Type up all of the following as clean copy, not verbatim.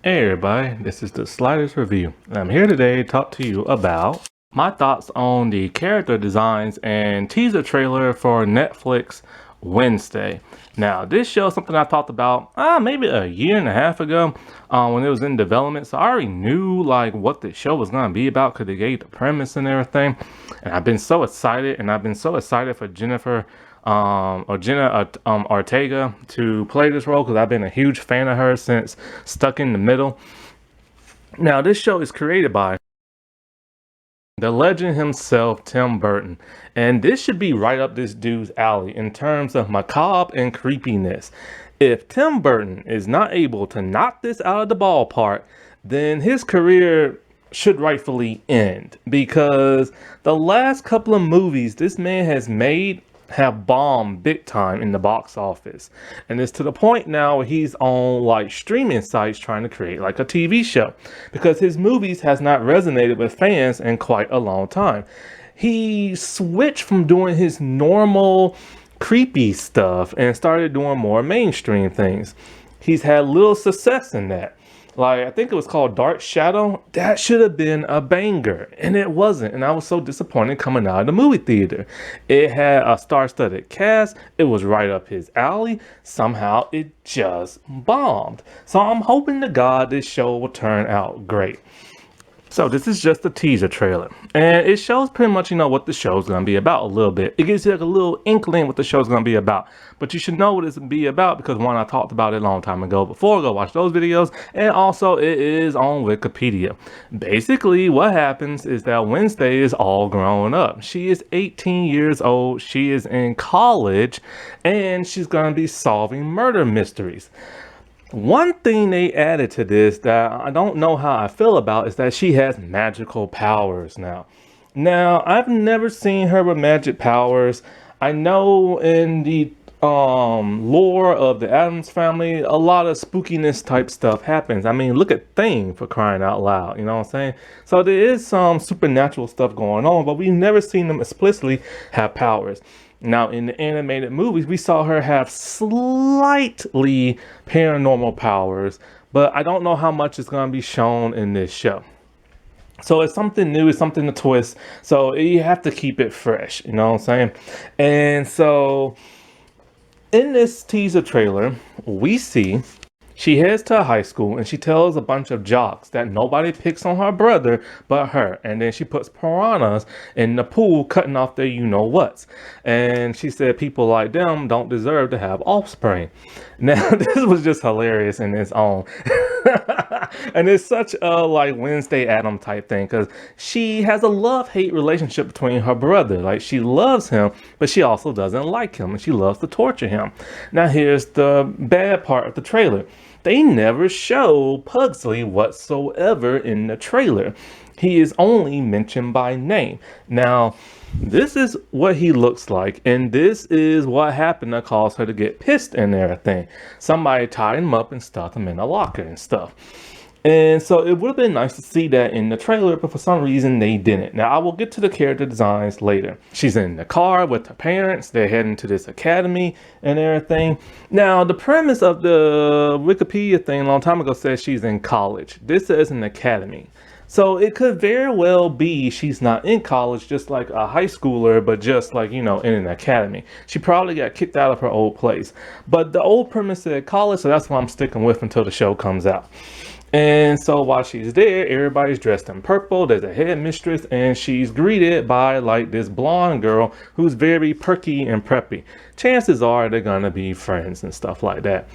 Hey everybody, this is the Sliders Review, and I'm here today to talk to you about my thoughts on the character designs and teaser trailer for Netflix Wednesday. Now, this show is something I talked about maybe a year and a half ago when it was in development, so I already knew like what the show was going to be about because they gave the premise and everything, and I've been so excited, for Jennifer or Jenna Ortega to play this role because I've been a huge fan of her since Stuck in the Middle. Now, this show is created by the legend himself, Tim Burton, and this should be right up this dude's alley in terms of macabre and creepiness. If Tim Burton is not able to knock this out of the ballpark, then his career should rightfully end because the last couple of movies this man has made have bombed big time in the box office, and it's to the point now where he's on like streaming sites trying to create like a TV show because his movies has not resonated with fans in quite a long time. He switched from doing his normal creepy stuff and started doing more mainstream things. He's had little success in that. Like, I think it was called Dark Shadow. That should have been a banger, and it wasn't. And I was so disappointed coming out of the movie theater. It had a star-studded cast. It was right up his alley. Somehow, it just bombed. So I'm hoping to God this show will turn out great. So this is just a teaser trailer, and it shows pretty much, what the show's going to be about a little bit. It gives you like a little inkling what the show's going to be about, but you should know what it's going to be about because one, I talked about it a long time ago before. Go watch those videos, and also it is on Wikipedia. Basically, what happens is that Wednesday is all grown up. She is 18 years old. She is in college, and she's going to be solving murder mysteries. One thing they added to this that I don't know how I feel about is that she has magical powers now. Now, I've never seen her with magic powers. I know in the lore of the Addams family, a lot of spookiness type stuff happens. I mean, look at Thing, for crying out loud, you know what I'm saying? So there is some supernatural stuff going on, but we've never seen them explicitly have powers. Now, in the animated movies, we saw her have slightly paranormal powers, but I don't know how much is going to be shown in this show. So it's something new, it's something to twist. So you have to keep it fresh, you know what I'm saying? And so in this teaser trailer, we see she heads to high school and she tells a bunch of jocks that nobody picks on her brother but her. And then she puts piranhas in the pool, cutting off their you-know-whats. And she said people like them don't deserve to have offspring. Now, this was just hilarious in its own. And it's such a like Wednesday Adam type thing because she has a love-hate relationship between her brother. Like, she loves him, but she also doesn't like him and she loves to torture him. Now, here's the bad part of the trailer. They never show Pugsley whatsoever in the trailer. He is only mentioned by name. Now, this is what he looks like, and this is what happened that caused her to get pissed and everything. Somebody tied him up and stuffed him in a locker and stuff. And so it would have been nice to see that in the trailer, but for some reason they didn't. Now, I will get to the character designs later. She's in the car with her parents. They're heading to this academy and everything. Now, the premise of the Wikipedia thing a long time ago says she's in college. This says an academy. So it could very well be she's not in college, just like a high schooler, but just like, in an academy. She probably got kicked out of her old place. But the old premise said college, so that's what I'm sticking with until the show comes out. And so while she's there, everybody's dressed in purple. There's a headmistress, and she's greeted by like this blonde girl who's very perky and preppy. Chances are they're gonna be friends and stuff like that.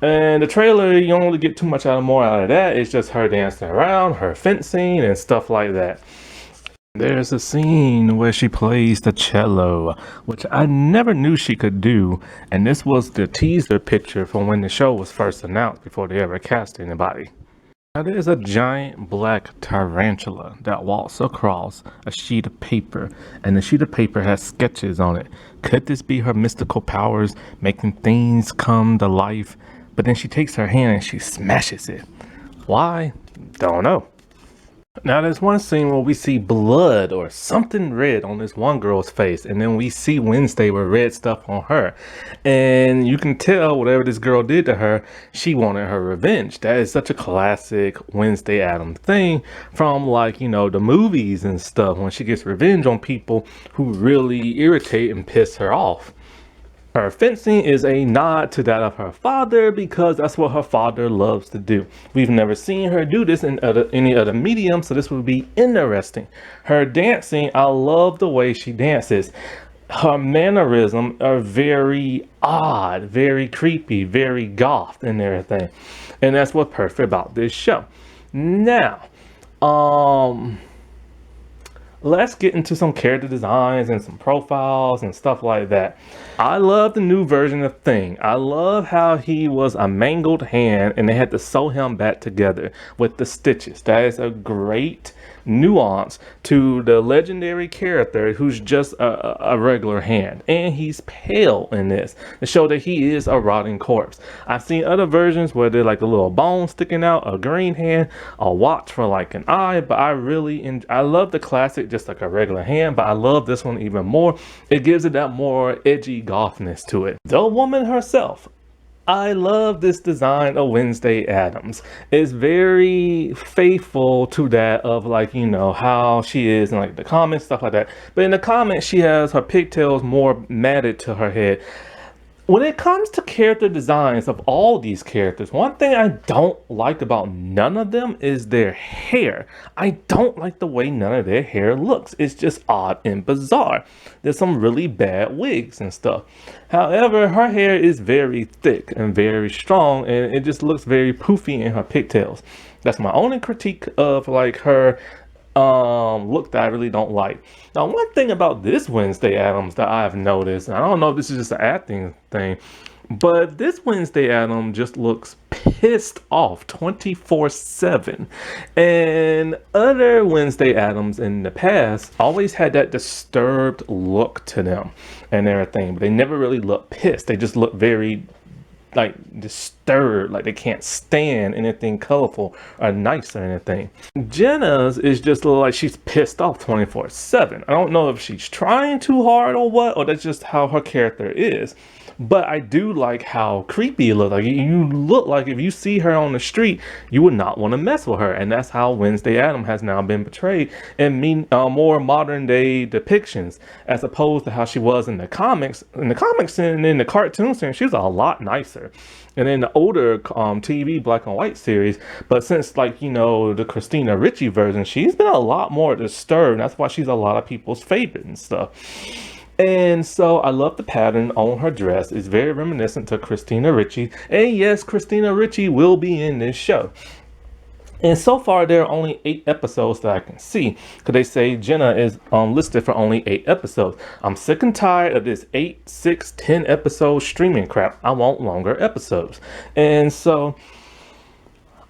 And the trailer, you don't really get too much more out of that. It's just her dancing around, her fencing, and stuff like that. There's a scene where she plays the cello, which I never knew she could do. And this was the teaser picture from when the show was first announced before they ever cast anybody. Now, there's a giant black tarantula that walks across a sheet of paper, and the sheet of paper has sketches on it. Could this be her mystical powers making things come to life? But then she takes her hand and she smashes it. Why? Don't know. Now, there's one scene where we see blood or something red on this one girl's face, and then we see Wednesday with red stuff on her. And you can tell whatever this girl did to her, she wanted her revenge. That is such a classic Wednesday Addams thing from, like, you know, the movies and stuff, when she gets revenge on people who really irritate and piss her off. Her fencing is a nod to that of her father because that's what her father loves to do. We've never seen her do this in any other medium, so this would be interesting. Her dancing, I love the way she dances. Her mannerisms are very odd, very creepy, very goth and everything. And that's what's perfect about this show. Now, let's get into some character designs and some profiles and stuff like that. I love the new version of Thing. I love how he was a mangled hand and they had to sew him back together with the stitches. That is a great nuance to the legendary character who's just a regular hand, and he's pale in this to show that he is a rotting corpse. I've seen other versions where they're like a little bone sticking out, a green hand, a watch for like an eye, but I love the classic just like a regular hand, but I love this one even more. It gives it that more edgy gothness to it. The woman herself, I love this design of Wednesday Addams. It's very faithful to that of, like, you know, how she is in like the comics, stuff like that. But in the comics, she has her pigtails more matted to her head. When it comes to character designs of all these characters, one thing I don't like about none of them is their hair. I don't like the way none of their hair looks. It's just odd and bizarre. There's some really bad wigs and stuff. However, her hair is very thick and very strong, and it just looks very poofy in her pigtails. That's my only critique of like her look that I really don't like. Now, one thing about this Wednesday Addams that I've noticed, and I don't know if this is just an acting thing, but this Wednesday Addams just looks pissed off 24/7. And other Wednesday Addams in the past always had that disturbed look to them and everything, but they never really look pissed. They just look very like disturbed, like they can't stand anything colorful or nice or anything. Jenna's is just like she's pissed off 24/7. I don't know if she's trying too hard or what, or that's just how her character is. But I do like how creepy it looks. Like, you look like if you see her on the street, you would not want to mess with her. And that's how Wednesday Addams has now been portrayed in more modern day depictions, as opposed to how she was in the comics. In the comics and in the cartoon series, she was a lot nicer. And in the older TV black and white series, but since, like, you know, the Christina Ricci version, she's been a lot more disturbed. That's why she's a lot of people's favorite and stuff. And so I love the pattern on her dress. It's very reminiscent to Christina Ricci. And yes, Christina Ricci will be in this show. And so far, there are only 8 episodes that I can see, because they say Jenna is listed for only 8 episodes. I'm sick and tired of this 8, 6, 10 episode streaming crap. I want longer episodes. And so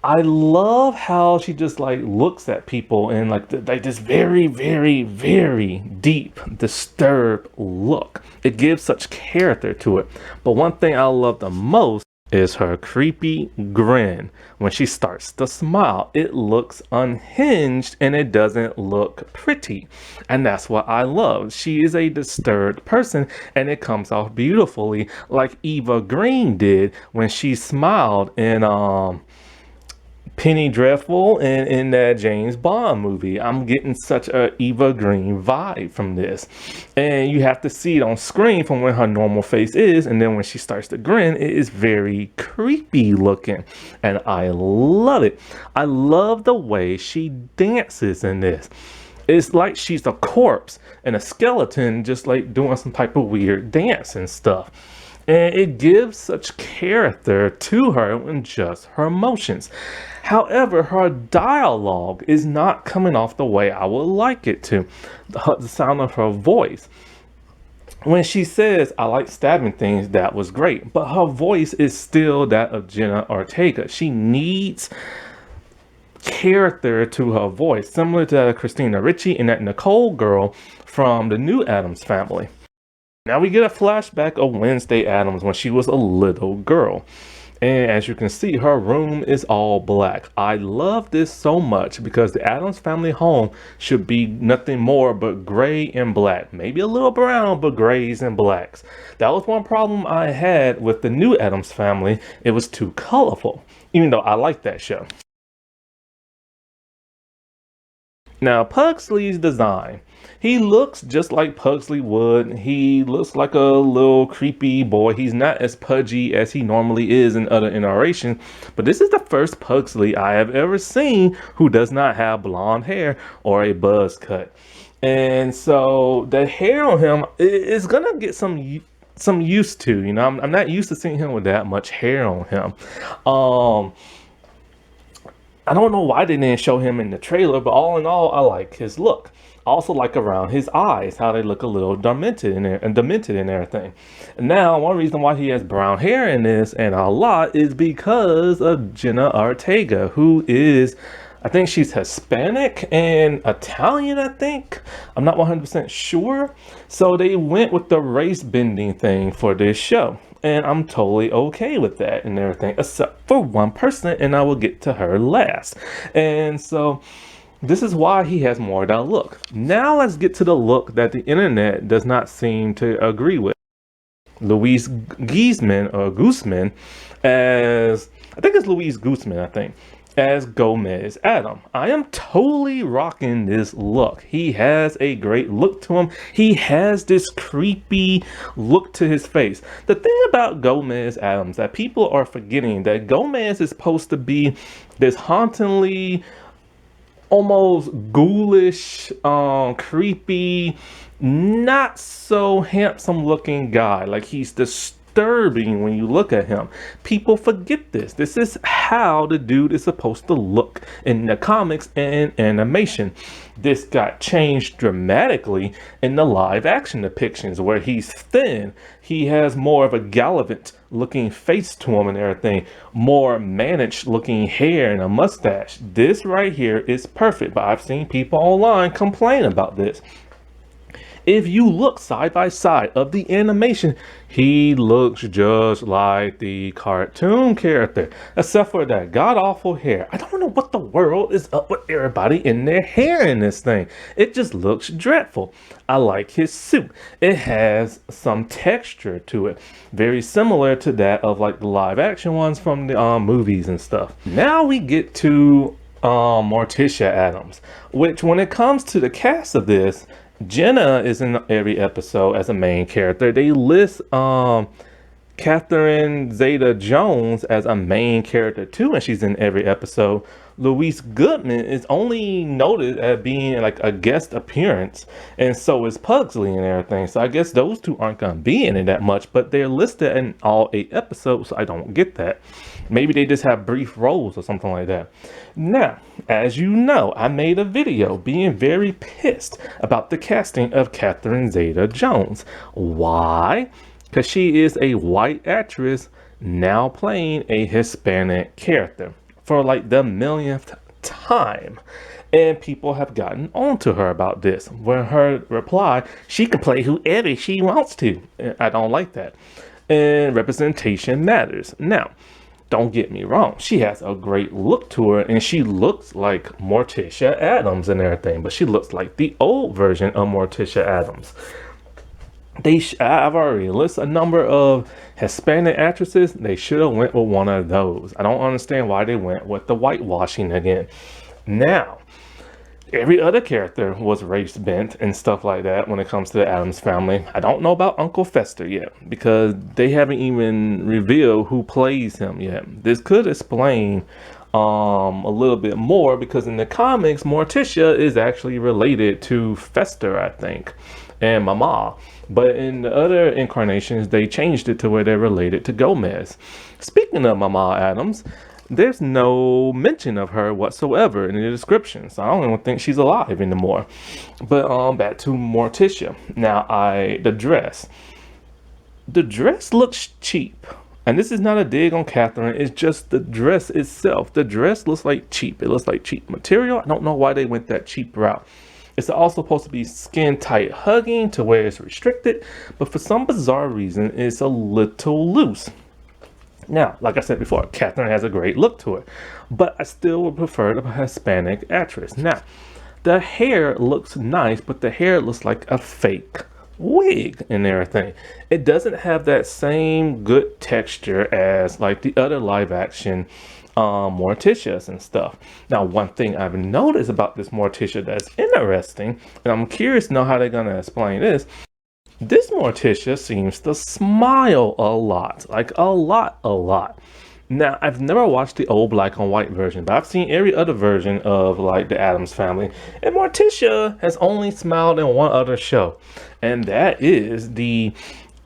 I love how she just like looks at people and like this very, very, very deep, disturbed look. It gives such character to it. But one thing I love the most is her creepy grin. When she starts to smile, it looks unhinged and it doesn't look pretty. And that's what I love. She is a disturbed person, and it comes off beautifully, like Eva Green did when she smiled in Penny Dreadful and in that James Bond movie. I'm getting such a Eva Green vibe from this. And you have to see it on screen from when her normal face is, and then when she starts to grin, it is very creepy looking. And I love it. I love the way she dances in this. It's like she's a corpse and a skeleton just like doing some type of weird dance and stuff. And it gives such character to her and just her emotions. However, her dialogue is not coming off the way I would like it to. The sound of her voice. When she says, I like stabbing things, that was great. But her voice is still that of Jenna Ortega. She needs character to her voice, similar to that of Christina Ricci and that Nicole girl from the new Addams Family. Now we get a flashback of Wednesday Addams when she was a little girl. And as you can see, her room is all black. I love this so much because the Addams family home should be nothing more but gray and black. Maybe a little brown, but grays and blacks. That was one problem I had with the new Addams family. It was too colorful, even though I like that show. Now, Pugsley's design. He looks just like Pugsley would. He looks like a little creepy boy. He's not as pudgy as he normally is in other iterations, but this is the first Pugsley I have ever seen who does not have blonde hair or a buzz cut. And so the hair on him is gonna get some used to. You know, I'm not used to seeing him with that much hair on him. I don't know why they didn't show him in the trailer, but all in all, I like his look. I also like around his eyes, how they look a little demented in there and demented and everything. And now, one reason why he has brown hair in this and a lot is because of Jenna Ortega, who is, I think she's Hispanic and Italian, I think. I'm not 100% sure. So they went with the race bending thing for this show. And I'm totally okay with that and everything, except for one person, and I will get to her last. And so this is why he has more of that look. Now let's get to the look that the internet does not seem to agree with. Luis Guzman as, I think it's Luis Guzman, I think, as Gomez Adam. I am totally rocking this look. He has a great look to him. He has this creepy look to his face. The thing about Gomez Adams that people are forgetting, that Gomez is supposed to be this hauntingly, almost ghoulish, creepy, not so handsome looking guy. Like, he's disturbing when you look at him. People forget this. This is how the dude is supposed to look in the comics and animation. This got changed dramatically in the live action depictions where he's thin. He has more of a gallivant looking face to him and everything, more managed looking hair and a mustache. This right here is perfect, but I've seen people online complain about this. If you look side by side of the animation, he looks just like the cartoon character, except for that god-awful hair. I don't know what the world is up with everybody in their hair in this thing. It just looks dreadful. I like his suit. It has some texture to it, very similar to that of like the live action ones from the movies and stuff. Now we get to Morticia Addams, which when it comes to the cast of this, Jenna is in every episode as a main character. They list Catherine Zeta-Jones as a main character too, and she's in every episode. Luis Goodman is only noted as being like a guest appearance, and so is Pugsley and everything. So I guess those two aren't gonna be in it that much, but they're listed in all 8 episodes, so I don't get that. Maybe they just have brief roles or something like that. Now, as you know, I made a video being very pissed about the casting of Catherine Zeta-Jones. Why? Because she is a white actress now playing a Hispanic character for like the millionth time. And people have gotten on to her about this. When her reply, she can play whoever she wants to. I don't like that. And representation matters. Now, don't get me wrong, she has a great look to her, and she looks like Morticia Addams and everything, but she looks like the old version of Morticia Addams. I've already listed a number of Hispanic actresses. They should have went with one of those. I don't understand why they went with the whitewashing again. Now, every other character was race bent and stuff like that when it comes to the Addams family. I don't know about Uncle Fester yet because they haven't even revealed who plays him yet. This could explain a little bit more because in the comics, Morticia is actually related to Fester, I think, and Mama. But in the other incarnations, they changed it to where they're related to Gomez. Speaking of Mama Addams, there's no mention of her whatsoever in the description, so I don't even think she's alive anymore. But back to Morticia. Now, the dress looks cheap, and this is not a dig on Catherine. It's just the dress itself. The dress looks like cheap. It looks like cheap material. I don't know why they went that cheap route. It's also supposed to be skin tight hugging to where it's restricted, but for some bizarre reason, it's a little loose. Now, like I said before, Catherine has a great look to it, but I still would prefer the Hispanic actress. Now, the hair looks nice, but the hair looks like a fake wig and everything. It doesn't have that same good texture as like the other live action Morticias and stuff. Now, one thing I've noticed about this Morticia that's interesting, and I'm curious to know how they're gonna explain this. This Morticia seems to smile a lot, like a lot. Now, I've never watched the old black and white version, but I've seen every other version of like the Addams Family, and Morticia has only smiled in one other show, and that is the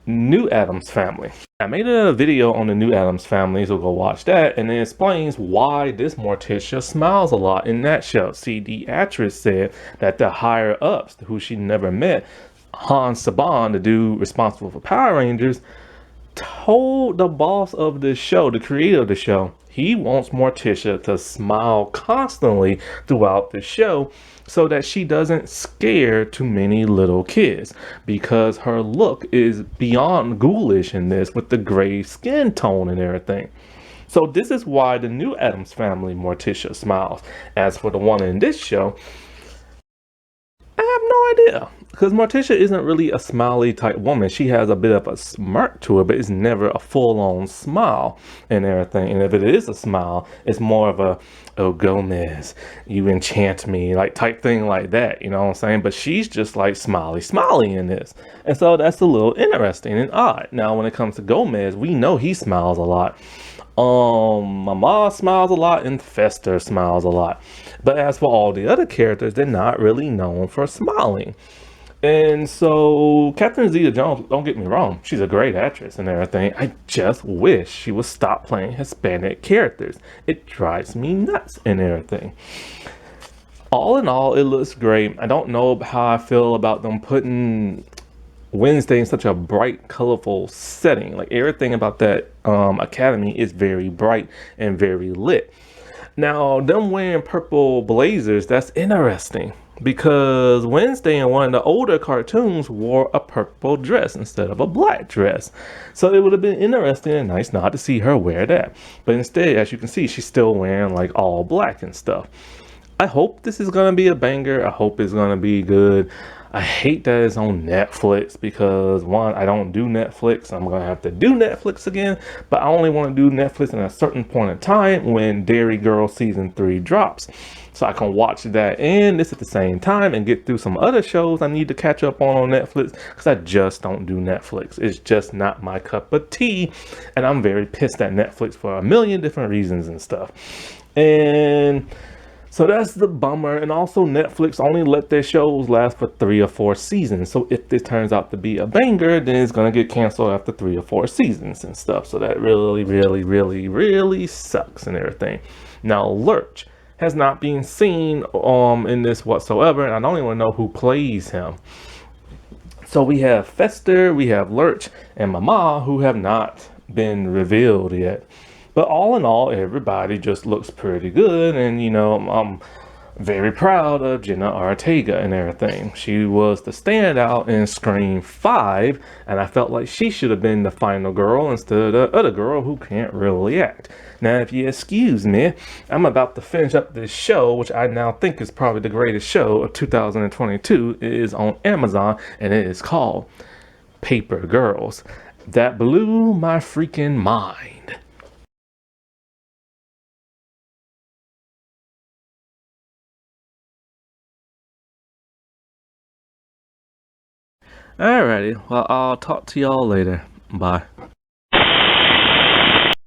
New Addams Family. I made a video on the New Addams Family, so go watch that, and it explains why this Morticia smiles a lot in that show. See, the actress said that the higher ups, who she never met, Hans Saban, the dude responsible for Power Rangers, told the boss of the show, the creator of the show, he wants Morticia to smile constantly throughout the show so that she doesn't scare too many little kids, because her look is beyond ghoulish in this with the gray skin tone and everything. So this is why the New Addams Family Morticia smiles. As for the one in this show, I have no idea, because Morticia isn't really a smiley type woman. She has a bit of a smirk to her, but it's never a full-on smile and everything. And if it is a smile, it's more of a, oh, Gomez, you enchant me, like type thing like that, you know what I'm saying? But she's just like smiley in this. And so that's a little interesting and odd. Now, when it comes to Gomez, we know he smiles a lot. Mama smiles a lot and Fester smiles a lot. But as for all the other characters, they're not really known for smiling. And so Catherine Zeta-Jones, don't get me wrong, she's a great actress and everything. I just wish she would stop playing Hispanic characters. It drives me nuts and everything. All in all, it looks great. I don't know how I feel about them putting Wednesday in such a bright, colorful setting. Like everything about that academy is very bright and very lit. Now, them wearing purple blazers, that's interesting, because Wednesday in one of the older cartoons wore a purple dress instead of a black dress. So it would have been interesting and nice not to see her wear that. But instead, as you can see, she's still wearing like all black and stuff. I hope this is going to be a banger. I hope it's going to be good. I hate that it's on Netflix, because one, I don't do Netflix. I'm going to have to do Netflix again, but I only want to do Netflix in a certain point in time when Dairy Girl season 3 drops. So I can watch that and this at the same time and get through some other shows I need to catch up on Netflix, because I just don't do Netflix. It's just not my cup of tea. And I'm very pissed at Netflix for a million different reasons and stuff. And so that's the bummer. And also Netflix only let their shows last for 3 or 4 seasons. So if this turns out to be a banger, then it's going to get canceled after 3 or 4 seasons and stuff. So that really sucks and everything. Now, Lurch has not been seen in this whatsoever. And I don't even know who plays him. So we have Fester, we have Lurch, and Mama, who have not been revealed yet. But all in all, everybody just looks pretty good. And, you know, I'm very proud of Jenna Ortega and everything. She was the standout in Scream 5. And I felt like she should have been the final girl instead of the other girl who can't really act. Now, if you excuse me, I'm about to finish up this show, which I now think is probably the greatest show of 2022. It is on Amazon, and it is called Paper Girls. That blew my freaking mind. Alrighty, well, I'll talk to y'all later. Bye.